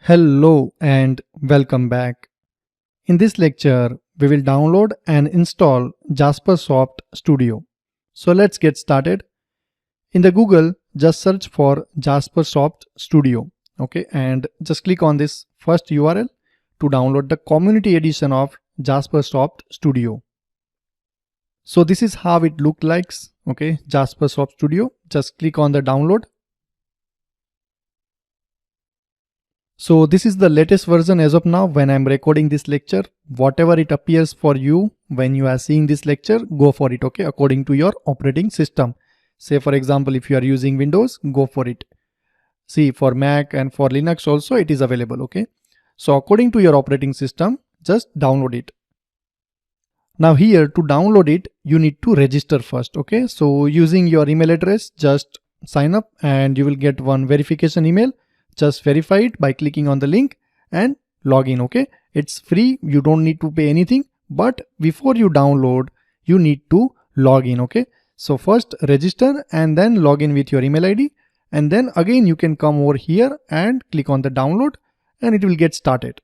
Hello and welcome back. In this lecture, we will download and install Jaspersoft Studio. So let's get started. In the Google, just search for Jaspersoft Studio. Okay, and just click on this first URL to download the community edition of Jaspersoft Studio. So this is how it looks like. Okay, Jaspersoft Studio. Just click on the download. So this is the latest version as of now when I'm recording this lecture. Whatever it appears for you when you are seeing this lecture, go for it, okay, according to your operating system. Say for example, if you are using Windows, go for it. See, for Mac and for Linux also it is available, okay. So according to your operating system, just download it. Now here to download it, you need to register first, okay. So using your email address, just sign up and you will get one verification email. Just verify it by clicking on the link and log in, okay. It's free, you don't need to pay anything, but before you download, you need to log in, okay. So first register and then log in with your email ID, and then again you can come over here and click on the download and it will get started.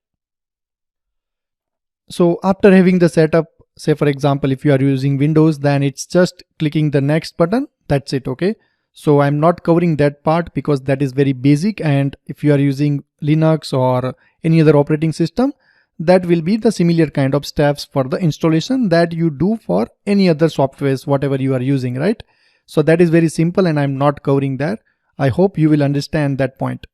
So after having the setup, say for example, if you are using Windows, then it's just clicking the next button, that's it, okay. So I'm not covering that part because that is very basic, and if you are using Linux or any other operating system, that will be the similar kind of steps for the installation that you do for any other softwares, whatever you are using, right? So that is very simple and I'm not covering that. I hope you will understand that point.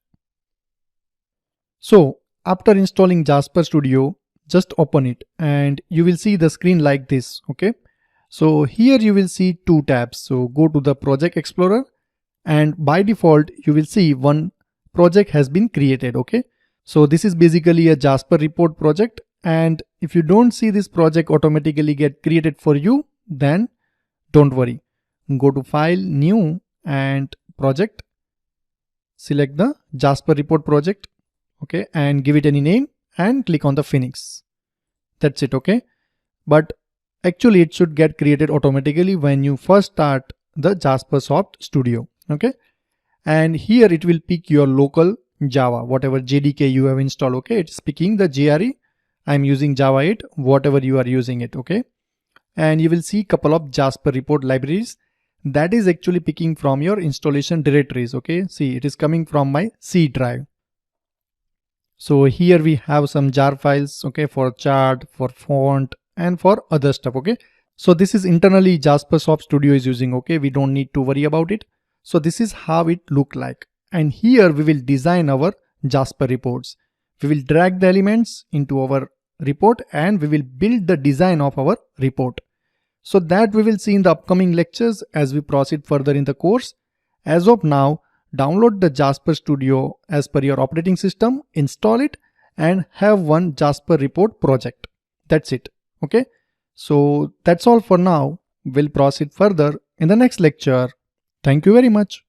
So after installing Jasper Studio, just open it and you will see the screen like this, okay? So here you will see two tabs. So go to the Project Explorer and by default you will see one project has been created, okay? So this is basically a Jasper report project, and if you don't see this project automatically get created for you, then don't worry. Go to File, New and Project. Select the Jasper report project, okay, and give it any name and click on the Phoenix. That's it, okay? But actually it should get created automatically when you first start the Jaspersoft Studio, okay? And here it will pick your local Java, whatever JDK you have installed, okay? It's picking the JRE. I'm using Java 8, whatever you are using it, okay? And you will see couple of Jasper report libraries that is actually picking from your installation directories, okay? See, it is coming from my C drive. So here we have some jar files, okay, for chart, for font, and for other stuff, okay. So this is internally Jaspersoft Studio is using, okay. We don't need to worry about it. So this is how it look like. And here we will design our Jasper reports. We will drag the elements into our report and we will build the design of our report. So that we will see in the upcoming lectures as we proceed further in the course. As of now, download the Jasper Studio as per your operating system, install it and have one Jasper report project. That's it. Okay. So that's all for now. We'll proceed further in the next lecture. Thank you very much.